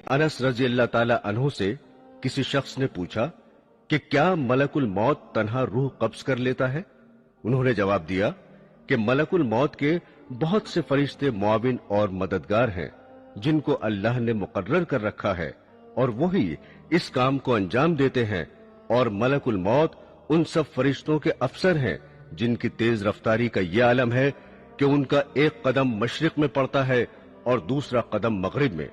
अनस रजी अल्लाह ताला अन्हु से किसी शख्स ने पूछा कि क्या मलकुल मौत तन्हा रूह कब्ज कर लेता है? उन्होंने जवाब दिया कि मलकुल मौत के बहुत से फरिश्ते मुआविन और मददगार हैं जिनको अल्लाह ने मुकर्रर कर रखा है और वही इस काम को अंजाम देते हैं, और मलकुल मौत उन सब फरिश्तों के अफसर हैं जिनकी तेज रफ्तारी का यह आलम है कि उनका एक कदम मशरिक में पड़ता है और दूसरा कदम मगरिब में।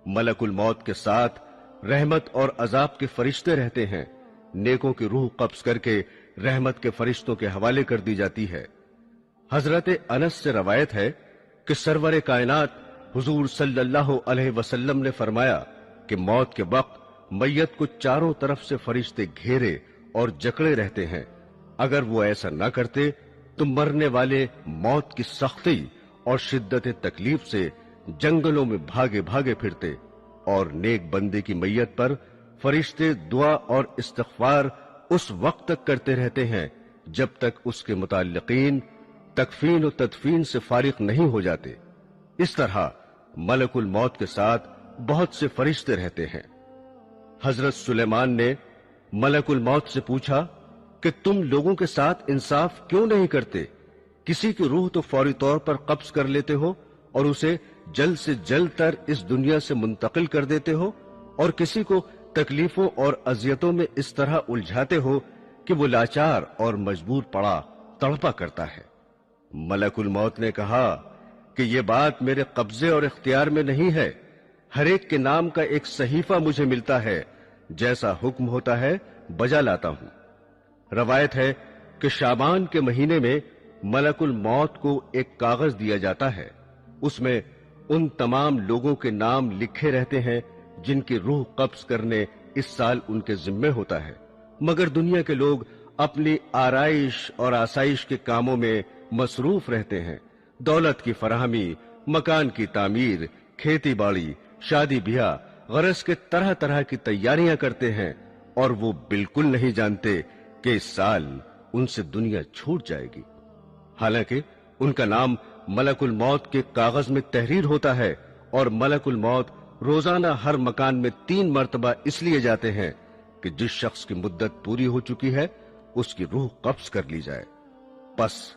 मलकुल मौत के साथ रहमत और अजाब के फरिश्ते रहते हैं। नेकों की रूह कब्ज करके रहमत के फरिश्तों के हवाले कर दी जाती है। हजरत अनस से रवायत है कि सरवर कायनात हुजूर सल्लल्लाहु अलैहि वसल्लम ने फरमाया कि मौत के वक्त मैयत को चारों तरफ से फरिश्ते घेरे और जकड़े रहते हैं। अगर वो ऐसा न करते तो मरने वाले मौत की सख्ती और शिद्दत तकलीफ से जंगलों में भागे भागे फिरते, और नेक बंदे की मैयत पर फरिश्ते दुआ और इस्तिग़फ़ार उस वक्त तक करते रहते हैं जब तक उसके मुताल्लिकीन तकफीन और तदफीन से फारिग नहीं हो जाते। इस तरह मलकुल मौत के साथ बहुत से फरिश्ते रहते हैं। हजरत सुलेमान ने मलकुल मौत से पूछा कि तुम लोगों के साथ इंसाफ क्यों नहीं करते? किसी की रूह तो फौरी तौर पर कब्ज कर लेते हो और उसे जल्द से जल्द तर इस दुनिया से मुंतकिल कर देते हो, और किसी को तकलीफों और अजियतों में इस तरह उलझाते हो कि वो लाचार और मजबूर पड़ा तड़पा करता है। मलकुल मौत ने कहा कि ये बात मेरे कब्जे और इख्तियार में नहीं है। हर एक के नाम का एक सहीफा मुझे मिलता है, जैसा हुक्म होता है बजा लाता हूं। रवायत है कि शाबान के महीने में मलकुल मौत को एक कागज दिया जाता है। उसमें उन तमाम लोगों के नाम लिखे रहते हैं जिनकी रूह कब्ज करने इस साल उनके जिम्मे होता है, मगर दुनिया के लोग अपनी आराइश और आसाइश के कामों में मसरूफ रहते हैं। दौलत की फराहमी, मकान की तामीर, खेती बाड़ी, शादी ब्याह, गरज के तरह तरह की तैयारियां करते हैं, और वो बिल्कुल नहीं जानते कि इस साल उनसे दुनिया छूट जाएगी। हालांकि उनका नाम मलकुल मौत के कागज में तहरीर होता है, और मलकुल मौत रोजाना हर मकान में 3 मरतबा इसलिए जाते हैं कि जिस शख्स की मुद्दत पूरी हो चुकी है उसकी रूह कब्ज कर ली जाए। बस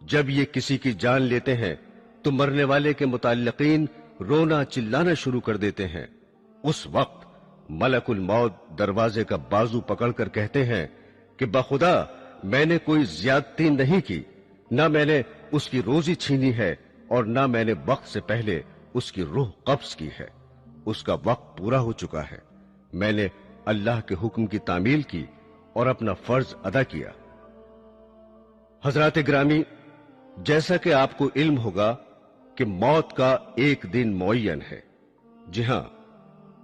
जब ये किसी की जान लेते हैं तो मरने वाले के मुताल्लिकीन रोना चिल्लाना शुरू कर देते हैं। उस वक्त मलकुल मौत दरवाजे का बाजू पकड़कर कहते हैं कि बखुदा मैंने कोई ज्यादती नहीं की, न मैंने उसकी रोजी छीनी है और न मैंने वक्त से पहले उसकी रूह कब्ज की है। उसका वक्त पूरा हो चुका है। मैंने अल्लाह के हुक्म की तामील की और अपना फर्ज अदा किया। हजरात ग्रामी, जैसा कि आपको इल्म होगा कि मौत का एक दिन मुअय्यन है। जी हां,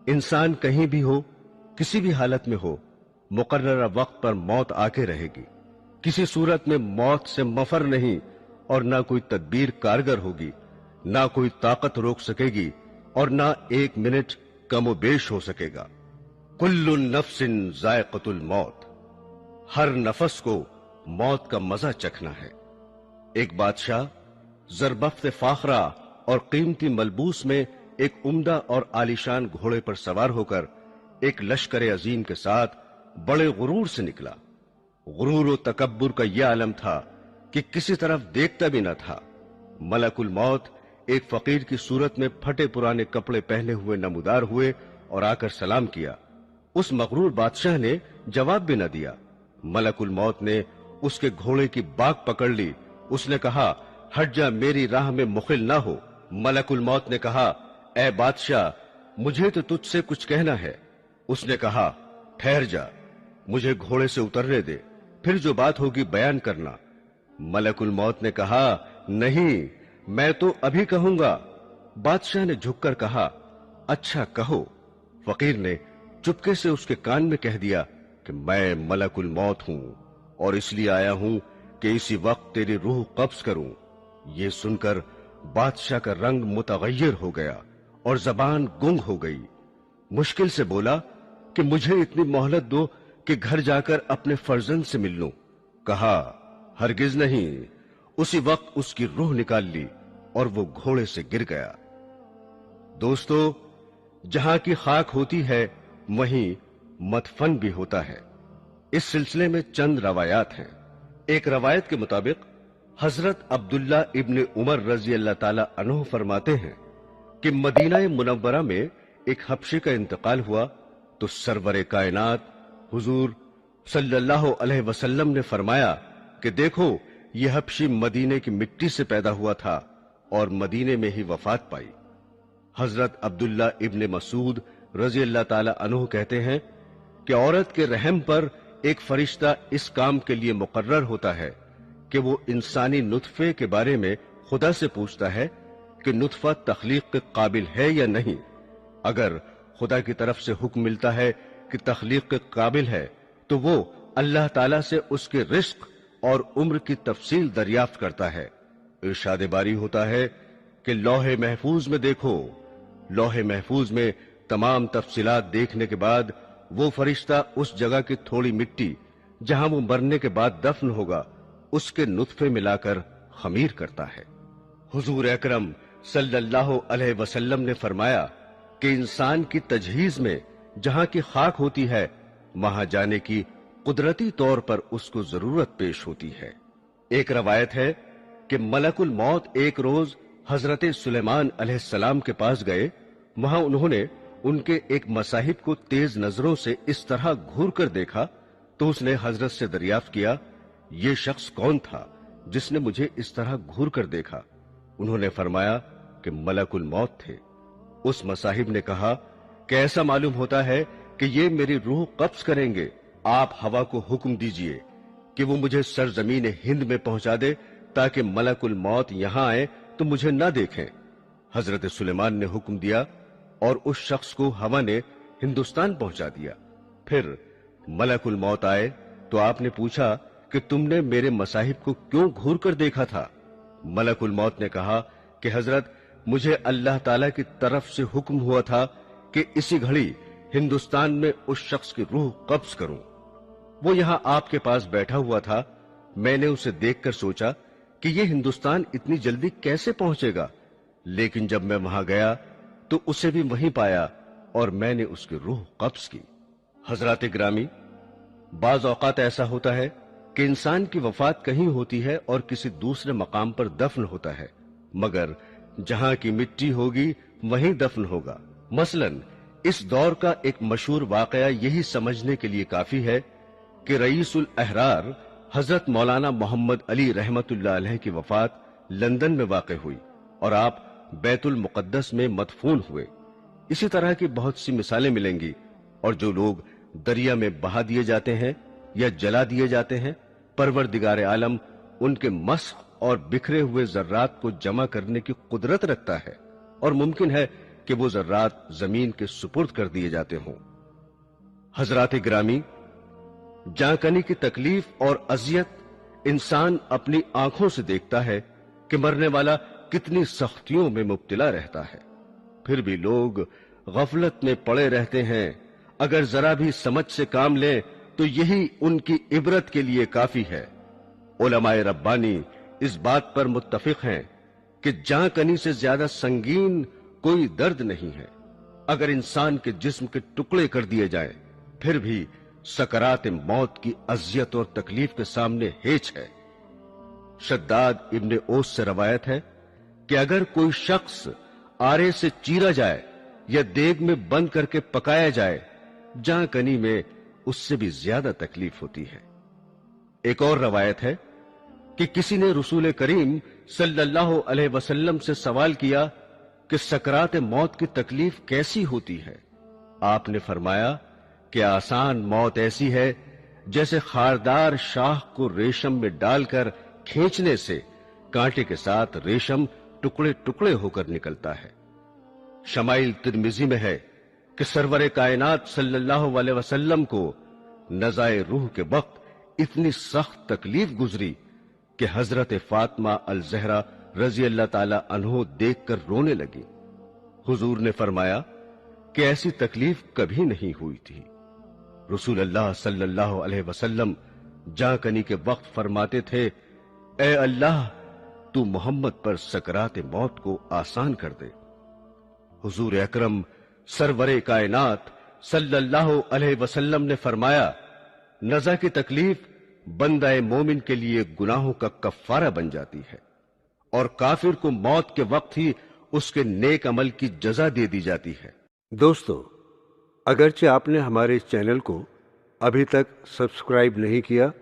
इंसान कहीं भी हो, किसी भी हालत में हो, मुकर्ररा वक्त पर मौत आके रहेगी। किसी सूरत में मौत से मफर नहीं, और ना कोई तदबीर कारगर होगी, ना कोई ताकत रोक सकेगी, और ना एक मिनट कमोबेश हो सकेगा। कुल्लु नफ्सिन जायक़तुल मौत, हर नफस को मौत का मजा चखना है। एक बादशाह ज़रबफ्त फाखरा और कीमती मलबूस में एक उम्दा और आलीशान घोड़े पर सवार होकर एक लश्कर अजीम के साथ बड़े गुरूर से निकला। गुरूर और तकब्बुर का यह आलम था कि किसी तरफ देखता भी न था। मलकुल मौत एक फकीर की सूरत में फटे पुराने कपड़े पहने हुए नमूदार हुए और आकर सलाम किया। उस मगरूर बादशाह ने जवाब भी न दिया। मलकुल मौत ने उसके घोड़े की बाग पकड़ ली। उसने कहा, हट जा, मेरी राह में मुखिल ना हो। मलकुल मौत ने कहा, ऐ बादशाह, मुझे तो तुझसे कुछ कहना है। उसने कहा, ठहर जा, मुझे घोड़े से उतरने दे, फिर जो बात होगी बयान करना। मलकुल मौत ने कहा, नहीं, मैं तो अभी कहूंगा। बादशाह ने झुककर कहा, अच्छा कहो। फकीर ने चुपके से उसके कान में कह दिया कि मैं मलकुल मौत हूं और इसलिए आया हूं कि इसी वक्त तेरी रूह कब्ज करूं। ये सुनकर बादशाह का रंग मुतगय्यर हो गया और जबान गुंग हो गई। मुश्किल से बोला कि मुझे इतनी मोहलत दो कि घर जाकर अपने फर्जंद से मिल लूं। कहा, हरगिज नहीं। उसी वक्त उसकी रूह निकाल ली और वो घोड़े से गिर गया। दोस्तों, जहां की खाक होती है वहीं मदफन भी होता है। इस सिलसिले में चंद रवायात हैं। एक रवायत के मुताबिक हजरत अब्दुल्ला इब्न उमर रजी अल्लाह ताला अन्हु फरमाते हैं कि मदीना मुनव्वरा में एक हबशी का इंतकाल हुआ तो सरवर कायनात हुजूर सल्लल्लाहु अलैहि वसल्लम ने फरमाया कि देखो, यह हबशी मदीने की मिट्टी से पैदा हुआ था और मदीने में ही वफात पाई। हजरत अब्दुल्ला इब्न मसूद रजी अल्लाह ताला अन्हु कहते हैं कि औरत के रहम पर एक फरिश्ता इस काम के लिए मुकर्रर होता है कि वो इंसानी नुतफे के बारे में खुदा से पूछता है कि नुतफा तख्लीक के काबिल है या नहीं। अगर खुदा की तरफ से हुक्म मिलता है कि तख्लीक के काबिल है तो वो अल्लाह ताला से उसके रिस्क और उम्र की तफसील दरियाफ्त करता है। इरशाद बारी होता है कि लौहे महफूज में देखो। लौहे महफूज में तमाम तफसीलात देखने के बाद वो फरिश्ता उस जगह की थोड़ी मिट्टी जहां वो मरने के बाद दफन होगा उसके नुतफे मिलाकर खमीर करता है। हुजूर अकरम सल्लल्लाहु अलैहि वसल्लम ने फरमाया कि इंसान की तजहीज में जहां की खाक होती है वहां जाने की कुदरती तौर पर उसको जरूरत पेश होती है। एक रवायत है कि मलकुल मौत एक रोज हजरत सुलेमान अलैहिस्सलाम के पास गए। वहां उन्होंने उनके एक मसाहिब को तेज नजरों से इस तरह घूर कर देखा तो उसने हजरत से दरियाफ्त किया, ये शख्स कौन था जिसने मुझे इस तरह घूर कर देखा? उन्होंने फरमाया कि मलकुल मौत थे। उस मसाहिब ने कहा कि ऐसा मालूम होता है कि ये मेरी रूह कब्ज करेंगे। आप हवा को हुक्म दीजिए कि वो मुझे सरजमीन हिंद में पहुंचा दे ताकि मलकुल मौत यहां आए तो मुझे न देखें। हजरत सुलेमान ने हुक्म दिया और उस शख्स को हवा ने हिंदुस्तान पहुंचा दिया। फिर मलकुल मौत आए तो आपने पूछा कि तुमने मेरे मसाहिब को क्यों घूर कर देखा था? मलकुल मौत ने कहा कि हजरत, मुझे अल्लाह ताला की तरफ से हुक्म हुआ था कि इसी घड़ी हिंदुस्तान में उस शख्स की रूह कब्ज करूं। वो यहां आपके पास बैठा हुआ था। मैंने उसे देखकर सोचा कि ये हिंदुस्तान इतनी जल्दी कैसे पहुंचेगा, लेकिन जब मैं वहां गया तो उसे भी वहीं पाया और मैंने उसकी रूह कब्ज की। हजरात ग्रामी, बाज औकात ऐसा होता है कि इंसान की वफात कहीं होती है और किसी दूसरे मकाम पर दफन होता है, मगर जहां की मिट्टी होगी वहीं दफन होगा। मसलन इस दौर का एक मशहूर वाकया यही समझने के लिए काफी है कि रईसुल अहरार हजरत मौलाना मोहम्मद अली रहमतुल्लाह अलैह की वफात लंदन में वाक़ हुई और आप बैतुल मुक़द्दस में मदफून हुए। इसी तरह की बहुत सी मिसालें मिलेंगी। और जो लोग दरिया में बहा दिए जाते हैं या जला दिए जाते हैं, परवरदिगार आलम उनके मस्ख और बिखरे हुए जर्रात को जमा करने की कुदरत रखता है और मुमकिन है कि वो जर्रात जमीन के सुपुर्द कर दिए जाते हों। हजरात ग्रामी, जांकनी की तकलीफ और अजियत इंसान अपनी आंखों से देखता है कि मरने वाला कितनी सख्तियों में मुब्तला रहता है, फिर भी लोग गफलत में पड़े रहते हैं। अगर जरा भी समझ से काम लें तो यही उनकी इबरत के लिए काफी है। उलमाए रब्बानी इस बात पर मुत्तफिक हैं कि जांकनी से ज्यादा संगीन कोई दर्द नहीं है। अगर इंसान के जिस्म के टुकड़े कर दिए जाएं, फिर भी सकरात मौत की अजियत और तकलीफ के सामने हेच है। शद्दाद इब्न ओस से रवायत है कि अगर कोई शख्स आरे से चीरा जाए या देग में बंद करके पकाया जाए, जांकनी में उससे भी ज्यादा तकलीफ होती है। एक और रवायत है कि किसी ने रसूल करीम सल्लल्लाहु अलैहि वसल्लम से सवाल किया कि सकरात मौत की तकलीफ कैसी होती है। आपने फरमाया कि आसान मौत ऐसी है जैसे खारदार शाह को रेशम में डालकर खींचने से कांटे के साथ रेशम टुकड़े टुकड़े होकर निकलता है। शमाइल तिर्मिजी में है कि सरवरे कायनात सल्लल्लाहु अलैहि वसल्लम को नज़ाए रूह के वक्त इतनी सख्त तकलीफ गुजरी कि हजरत फातिमा अल ज़हरा रजी अल्लाह ताला अन्हो देखकर रोने लगी। हुजूर ने फरमाया कि ऐसी तकलीफ कभी नहीं हुई थी। रसूल अल्लाह सल्लल्लाहु अलैहि वसल्लम जांकनी के वक्त फरमाते थे, ए अल्लाह, तू मोहम्मद पर सकरात मौत को आसान कर दे। हुजूर अकरम सरवरे कायनात सल्लल्लाहु अलैहि वसल्लम ने फरमाया, नज़ा की तकलीफ बंदा मोमिन के लिए गुनाहों का कफ्फारा बन जाती है और काफिर को मौत के वक्त ही उसके नेक अमल की जजा दे दी जाती है। दोस्तों, अगरचे आपने हमारे इस चैनल को अभी तक सब्सक्राइब नहीं किया